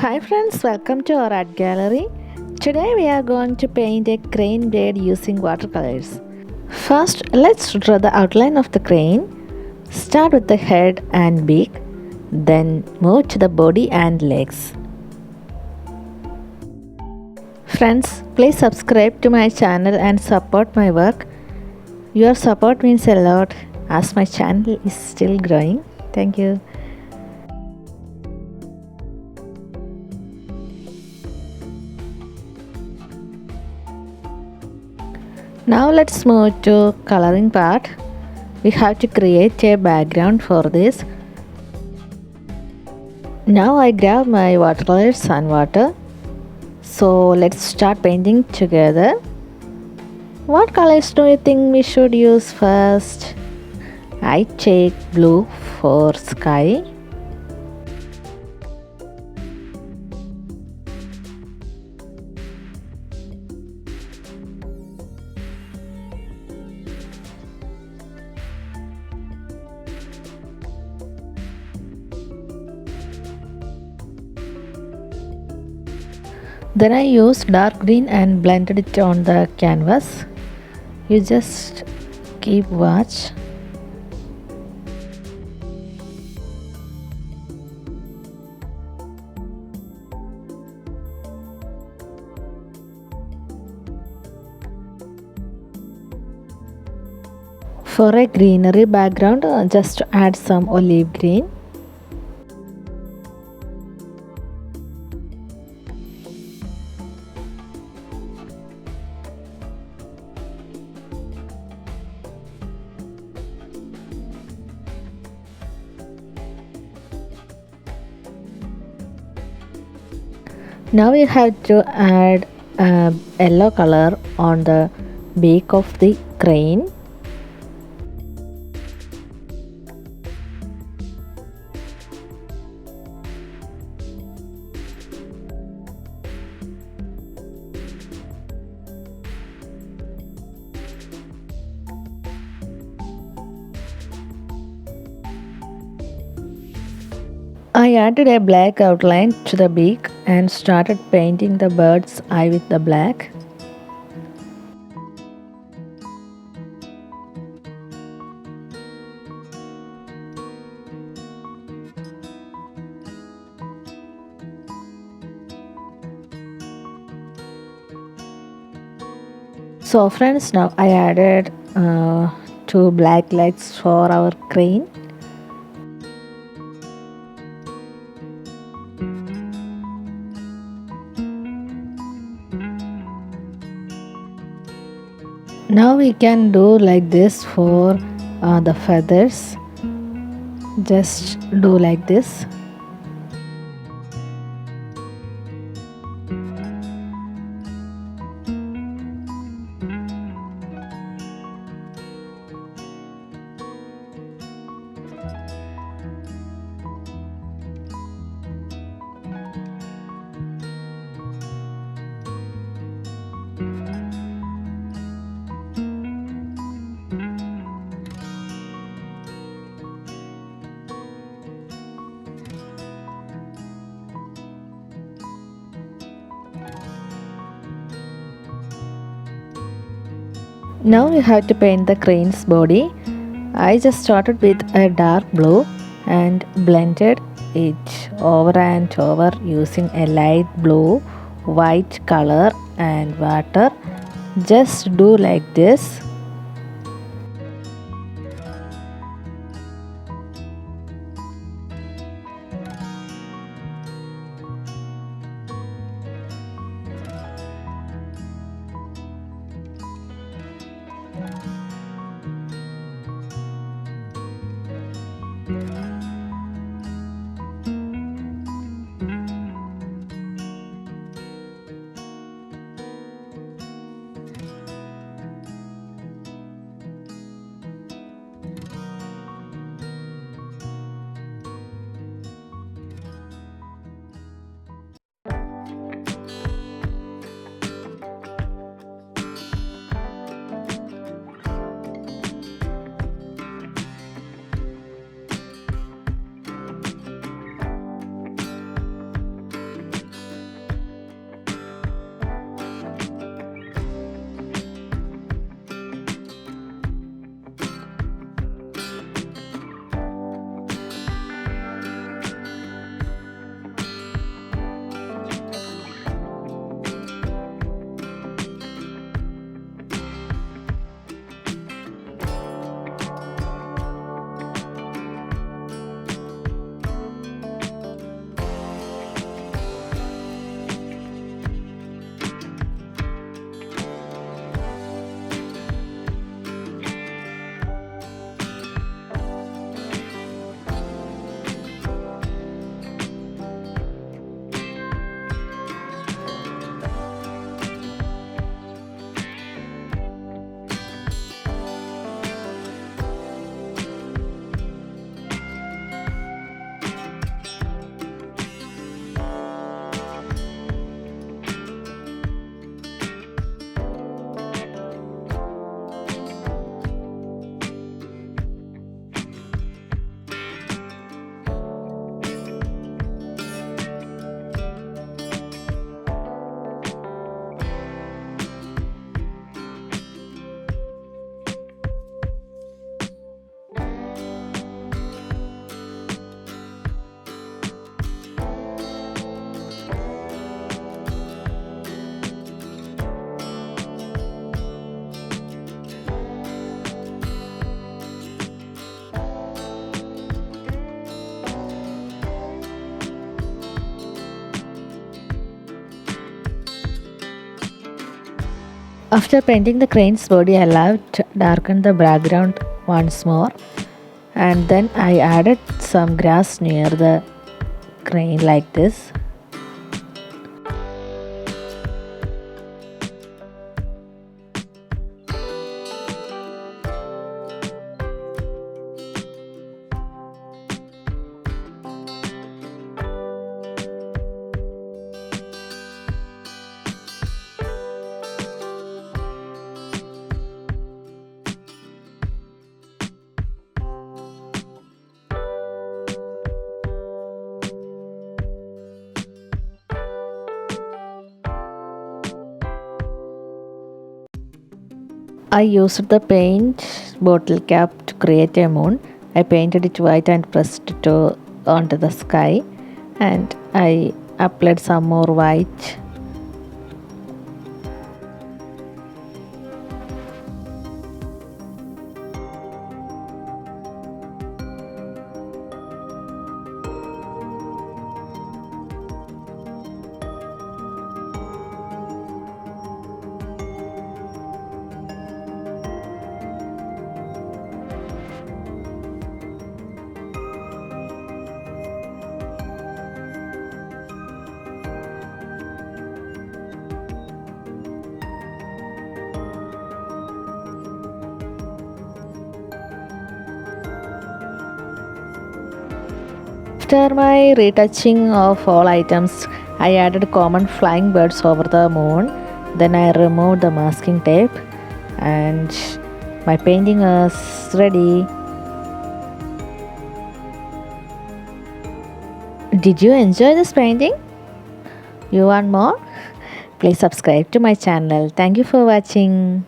Hi friends, welcome to our art gallery. Today we are going to paint a crane bird using watercolors. First, let's draw the outline of the crane. Start with the head and beak, then move to the body and legs. Friends, please subscribe to my channel and support my work. Your support means a lot as my channel is still growing. Thank you. Now let's move to coloring part. We have to create a background for this. Now I grab my watercolors and water. So let's start painting together. What colors do you think we should use first? I take blue for sky. Then I used dark green and blended it on the canvas. You just keep watch. For a greenery background, just add some olive green. Now we have to add a yellow color on the beak of the crane. I added a black outline to the beak and started painting the bird's eye with the black. So friends, now I added two black lights for our crane. Now we can do like this for the feathers. Just do like this. Now we have to paint the crane's body. I just started with a dark blue and blended it over and over using a light blue, white color and water. Just do like this. After painting the crane's body, I left darkened the background once more, and then I added some grass near the crane like this. I used the paint bottle cap to create a moon. I painted it white and pressed it onto the sky, and I applied some more white. After my retouching of all items, I added common flying birds over the moon. Then I removed the masking tape, and my painting was ready. Did you enjoy this painting? You want more? Please subscribe to my channel. Thank you for watching.